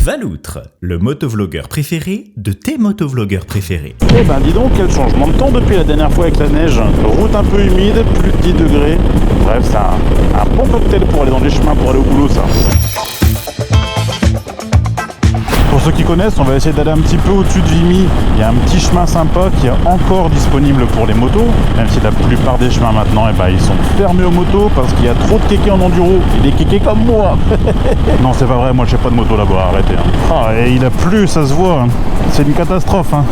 Valoutre, le motovlogueur préféré de tes motovlogueurs préférés. Eh ben dis donc, quel changement de temps depuis la dernière fois avec la neige. Route un peu humide, plus de 10 degrés. Bref, c'est un bon cocktail pour aller dans les chemins, pour aller au boulot ça. Pour ceux qui connaissent, on va essayer d'aller un petit peu au-dessus de Vimy. Il y a un petit chemin sympa qui est encore disponible pour les motos, même si la plupart des chemins maintenant, eh ben, ils sont fermés aux motos parce qu'il y a trop de kékés en enduro et des kékés comme moi. Non, c'est pas vrai, moi je sais pas de moto là-bas, arrêtez. Hein. Ah, et il a plu, ça se voit. Hein. C'est une catastrophe. Hein.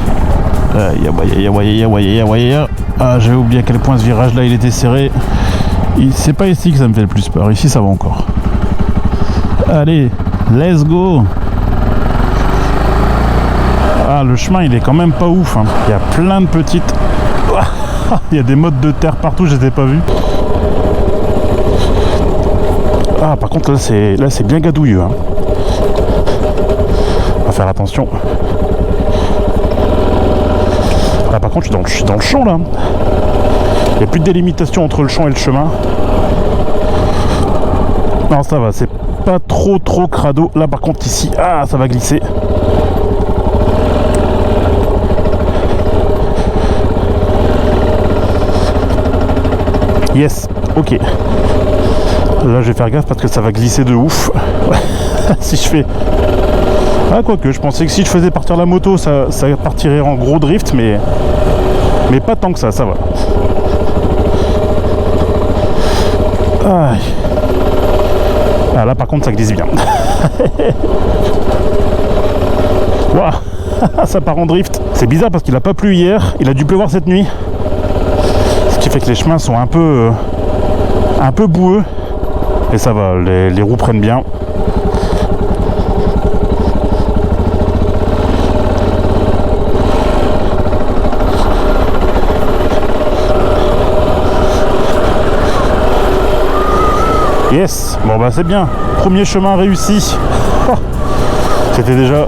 Ah, j'avais oublié à quel point ce virage-là il était serré. C'est pas ici que ça me fait le plus peur. Ici, ça va encore. Allez, let's go. Ah, le chemin il est quand même pas ouf, hein. Il y a plein de petites... Il y a des mottes de terre partout, je les ai pas vus. Ah, par contre là c'est bien gadouilleux, hein. On va faire attention. Là par contre je suis dans le champ là. Il n'y a plus de délimitation entre le champ et le chemin. Non, ça va, c'est pas trop crado. Là par contre ici, ah, ça va glisser. Yes, ok. Là je vais faire gaffe parce que ça va glisser de ouf. Si je fais... Ah, quoique, je pensais que si je faisais partir la moto, ça partirait en gros drift, mais pas tant que ça va. Aïe. Ah, là par contre ça glisse bien. Waouh. Ça part en drift. C'est bizarre parce qu'il a pas plu hier, il a dû pleuvoir cette nuit. Ce qui fait que les chemins sont un peu boueux. Et ça va, les roues prennent bien. Yes, bon bah c'est bien. Premier chemin réussi. C'était déjà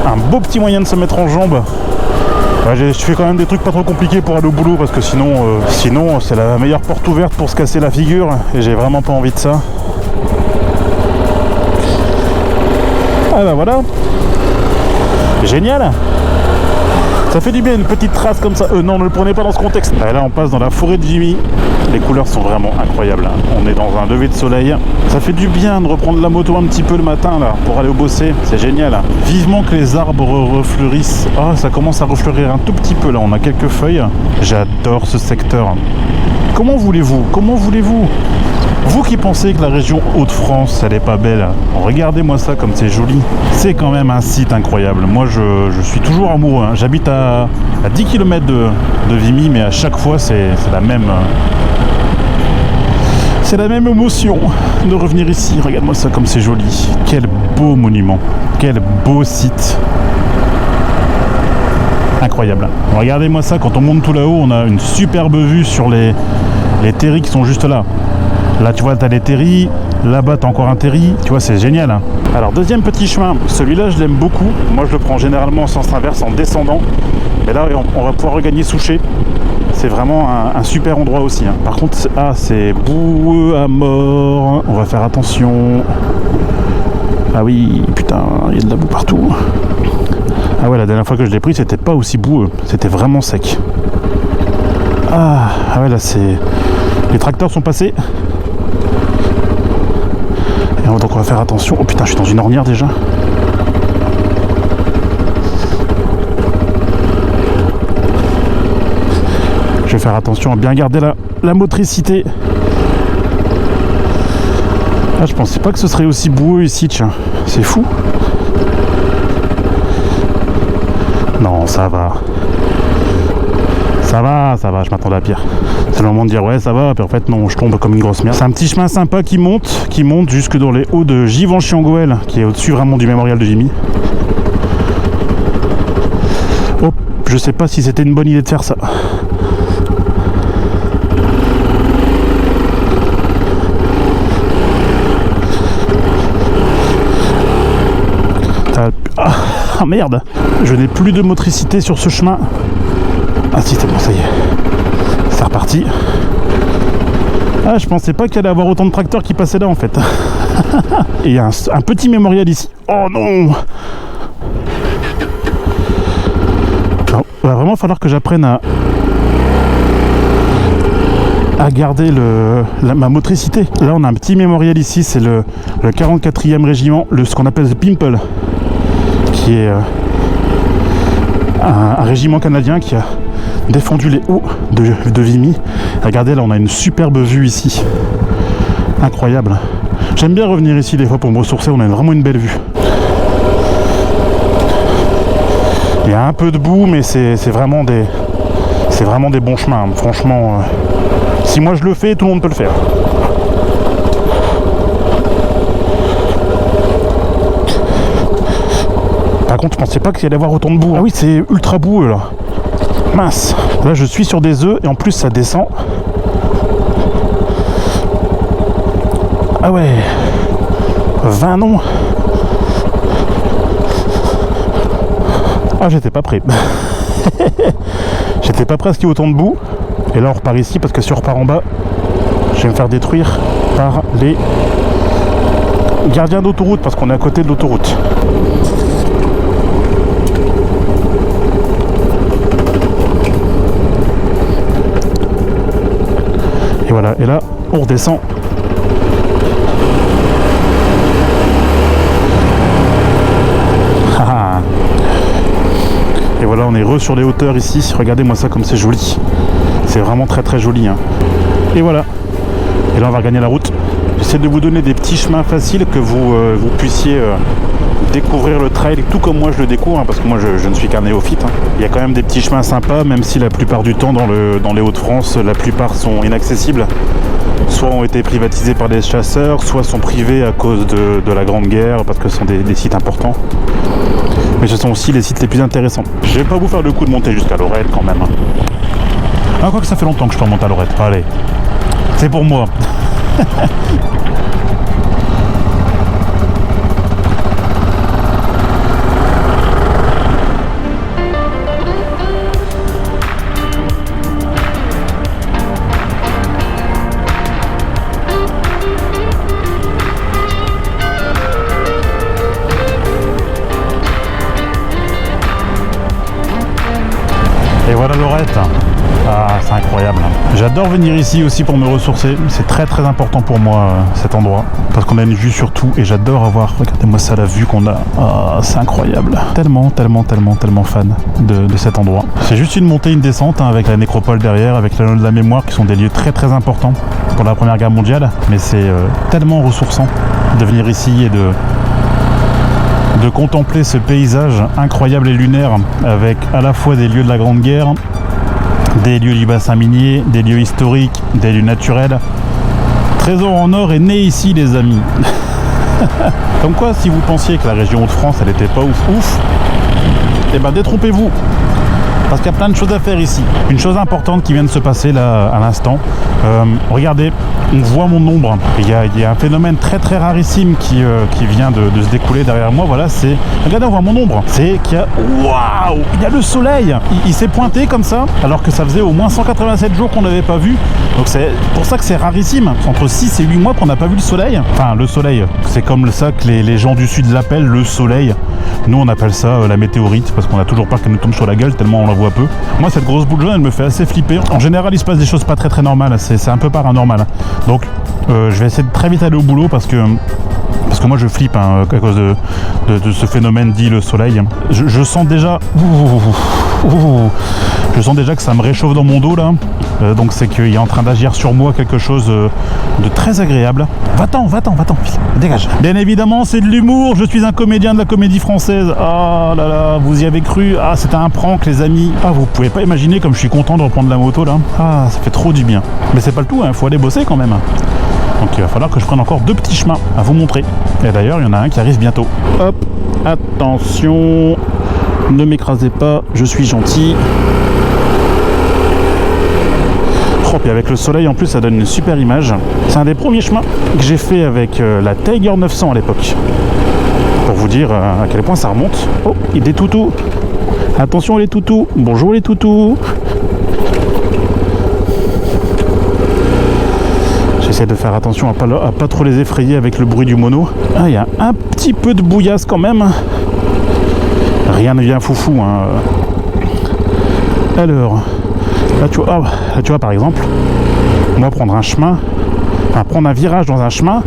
un beau petit moyen de se mettre en jambes. Ouais, je fais quand même des trucs pas trop compliqués pour aller au boulot parce que sinon c'est la meilleure porte ouverte pour se casser la figure et j'ai vraiment pas envie de ça. Ah bah voilà. Génial. Ça fait du bien une petite trace comme ça. Non, ne le prenez pas dans ce contexte. Et là on passe dans la forêt de Vimy. Les couleurs sont vraiment incroyables. On est dans un lever de soleil. Ça fait du bien de reprendre la moto un petit peu le matin là pour aller au bosser. C'est génial. Vivement que les arbres refleurissent. Ah, ça commence à refleurir un tout petit peu là. On a quelques feuilles. J'adore ce secteur. Comment voulez-vous? Vous qui pensez que la région Hauts-de-France, elle est pas belle, regardez-moi ça comme c'est joli. C'est quand même un site incroyable. Moi, je suis toujours amoureux. Hein. J'habite à 10 km de Vimy, mais à chaque fois, c'est la même... C'est la même émotion de revenir ici. Regarde-moi ça comme c'est joli. Quel beau monument. Quel beau site. Incroyable. Regardez-moi ça. Quand on monte tout là-haut, on a une superbe vue sur les terris qui sont juste là. Là, tu vois, t'as les terris. Là-bas, t'as encore un terri. Tu vois, c'est génial. Hein. Alors, deuxième petit chemin. Celui-là, je l'aime beaucoup. Moi, je le prends généralement en sens inverse, en descendant. Mais là, on va pouvoir regagner Souchet. C'est vraiment un super endroit aussi. Hein. Par contre, c'est boueux à mort. On va faire attention. Ah oui, putain, il y a de la boue partout. Ah ouais, la dernière fois que je l'ai pris, c'était pas aussi boueux. C'était vraiment sec. Ah ouais, là, c'est... Les tracteurs sont passés. Et donc, on va faire attention. Oh putain, je suis dans une ornière déjà. Je vais faire attention à bien garder la motricité. Ah, je pensais pas que ce serait aussi boueux ici, tiens. C'est fou. Non, ça va. Ça va, je m'attendais à pire. C'est le moment de dire ouais, ça va, puis en fait non, je tombe comme une grosse merde. C'est un petit chemin sympa qui monte jusque dans les hauts de Givenchy-en-Goël, qui est au-dessus vraiment du mémorial de Vimy. Oh, je sais pas si c'était une bonne idée de faire ça. Ah merde, je n'ai plus de motricité sur ce chemin. Ah si, c'est bon, ça y est. C'est reparti. Ah, je pensais pas qu'il allait avoir autant de tracteurs qui passaient là en fait. Et il y a un petit mémorial ici. Oh non! Alors, il va vraiment falloir que j'apprenne à garder ma motricité. Là, on a un petit mémorial ici, c'est le 44e régiment, ce qu'on appelle le Pimple, qui est un régiment canadien qui a défendu les hauts de Vimy. Regardez, là, on a une superbe vue ici. Incroyable. J'aime bien revenir ici des fois pour me ressourcer, on a vraiment une belle vue. Il y a un peu de boue, mais c'est vraiment des bons chemins. Franchement, si moi je le fais, tout le monde peut le faire. Par contre, je pensais pas qu'il y allait avoir autant de boue. Ah oui, c'est ultra boueux là. Mince. Là, je suis sur des œufs et en plus ça descend. Ah ouais. 20 non. Ah, j'étais pas prêt. J'étais pas prêt à ce qu'il y ait autant de boue. Et là, on repart ici parce que si on repart en bas, je vais me faire détruire par les gardiens d'autoroute parce qu'on est à côté de l'autoroute. Et voilà, et là, on redescend. Et voilà, on est sur les hauteurs ici. Regardez-moi ça comme c'est joli. C'est vraiment très très joli. Hein. Et voilà. Et là, on va regagner la route. J'essaie de vous donner des petits chemins faciles que vous puissiez découvrir le trail tout comme moi je le découvre. Hein, parce que moi, je ne suis qu'un néophyte. Hein. Il y a quand même des petits chemins sympas, même si la plupart du temps, dans les Hauts-de-France, la plupart sont inaccessibles. Soit ont été privatisés par des chasseurs, soit sont privés à cause de la Grande Guerre, parce que ce sont des sites importants. Mais ce sont aussi les sites les plus intéressants. Je vais pas vous faire le coup de monter jusqu'à Lorette quand même. Hein. Ah, quoi que ça fait longtemps que je peux remonter à Lorette. Allez, c'est pour moi. Et voilà Lorette. Ah, c'est incroyable. J'adore venir ici aussi pour me ressourcer. C'est très très important pour moi cet endroit. Parce qu'on a une vue sur tout et j'adore avoir, regardez-moi ça, la vue qu'on a. Ah, c'est incroyable. Tellement fan de cet endroit. C'est juste une montée, une descente hein, avec la nécropole derrière, avec l'anneau de la mémoire qui sont des lieux très très importants pour la Première Guerre mondiale. Mais c'est tellement ressourçant de venir ici et de contempler ce paysage incroyable et lunaire avec à la fois des lieux de la Grande Guerre, des lieux du bassin minier, des lieux historiques, des lieux naturels. Trésor en or est né ici les amis. Comme quoi si vous pensiez que la région Hauts-de-France elle était pas ouf, et ben détrompez-vous. Parce qu'il y a plein de choses à faire ici. Une chose importante qui vient de se passer là à l'instant. Regardez, on voit mon ombre. Il y a un phénomène très très rarissime qui vient de se découler derrière moi. Voilà, c'est... Regardez, on voit mon ombre. C'est qu'il y a... Waouh! Il y a le soleil. Il s'est pointé comme ça, alors que ça faisait au moins 187 jours qu'on n'avait pas vu. Donc c'est pour ça que c'est rarissime. Entre 6 et 8 mois qu'on n'a pas vu le soleil. Enfin, le soleil, c'est comme ça que les gens du sud l'appellent, le soleil. Nous, on appelle ça la météorite, parce qu'on a toujours peur qu'elle nous tombe sur la gueule, tellement on la voit peu. Moi, cette grosse boule jaune, elle me fait assez flipper. En général, il se passe des choses pas très très normales. C'est un peu paranormal. Donc, je vais essayer de très vite aller au boulot, parce que moi, je flippe hein, à cause de ce phénomène dit le soleil. Je sens déjà... Je sens déjà que ça me réchauffe dans mon dos, là. Donc, c'est qu'il est en train d'agir sur moi quelque chose de très agréable. Va-t'en, dégage. Bien évidemment, c'est de l'humour. Je suis un comédien de la comédie française. Ah là là, vous y avez cru. Ah, c'était un prank, les amis. Ah, vous pouvez pas imaginer comme je suis content de reprendre la moto, là. Ah, ça fait trop du bien. Mais c'est pas le tout, hein. Faut aller bosser quand même. Donc il va falloir que je prenne encore 2 petits chemins à vous montrer. Et d'ailleurs, il y en a un qui arrive bientôt. Hop, attention, ne m'écrasez pas, je suis gentil. Oh, et avec le soleil en plus, ça donne une super image. C'est un des premiers chemins que j'ai fait avec la Tiger 900 à l'époque. Pour vous dire à quel point ça remonte. Oh, il y a des toutous. Attention les toutous. Bonjour les toutous. J'essaie de faire attention à pas trop les effrayer avec le bruit du mono. Ah, il y a un petit peu de bouillasse quand même. Rien ne vient foufou, hein. Alors, là tu vois par exemple, moi prendre un chemin, enfin prendre un virage dans un chemin,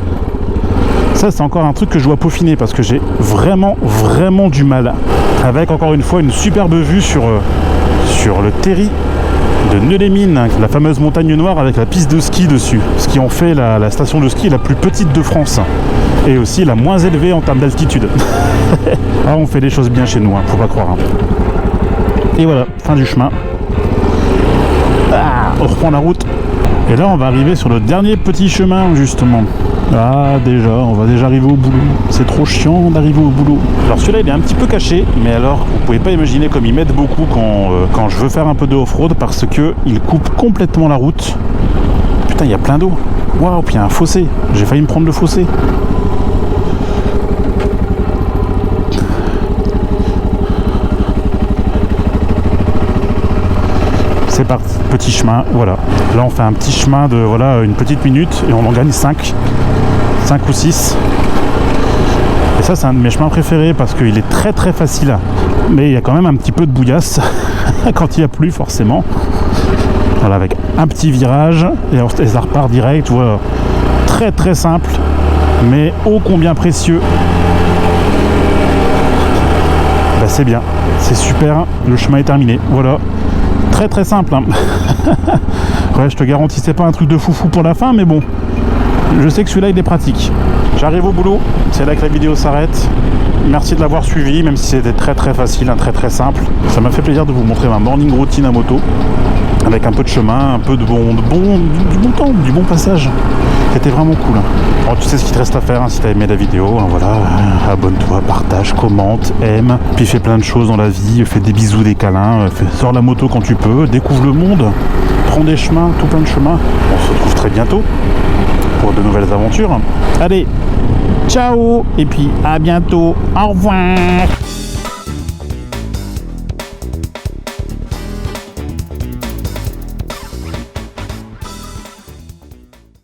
ça c'est encore un truc que je dois peaufiner parce que j'ai vraiment du mal. Avec encore une fois une superbe vue sur le terri de Neulémine, la fameuse montagne noire avec la piste de ski dessus, ce qui en fait la station de ski la plus petite de France et aussi la moins élevée en termes d'altitude. Ah, on fait les choses bien chez nous, hein, faut pas croire. Hein. Et voilà, fin du chemin. Ah, on reprend la route. Et là, on va arriver sur le dernier petit chemin, justement. Ah, déjà, on va déjà arriver au boulot. C'est trop chiant d'arriver au boulot. Alors celui-là, il est un petit peu caché, mais alors, vous pouvez pas imaginer comme il m'aide beaucoup quand je veux faire un peu de off-road, parce que il coupe complètement la route. Putain, il y a plein d'eau. Waouh, puis il y a un fossé. J'ai failli me prendre le fossé. C'est parti, petit chemin, voilà. Là on fait un petit chemin de voilà une petite minute et on en gagne 5 ou 6. Et ça c'est un de mes chemins préférés parce qu'il est très facile. Mais il y a quand même un petit peu de bouillasse quand il n'y a plus forcément. Voilà, avec un petit virage et ça repart direct, voilà. Très simple, mais ô combien précieux. Bah, c'est bien, c'est super, le chemin est terminé, voilà. Très simple, hein. Ouais, je te garantis c'est pas un truc de foufou pour la fin, mais bon, je sais que celui-là il est pratique. J'arrive au boulot, c'est là que la vidéo s'arrête. Merci de l'avoir suivi, même si c'était très facile, hein, très simple. Ça m'a fait plaisir de vous montrer ma morning routine à moto, avec un peu de chemin, un peu de du bon temps, du bon passage. C'était vraiment cool. Alors, tu sais ce qu'il te reste à faire, hein, si tu as aimé la vidéo, hein, voilà, abonne-toi, partage, commente, aime, puis fais plein de choses dans la vie, fais des bisous, des câlins, sors la moto quand tu peux, découvre le monde, prends des chemins, tout plein de chemins. On se retrouve très bientôt pour de nouvelles aventures. Allez, ciao, et puis à bientôt, au revoir.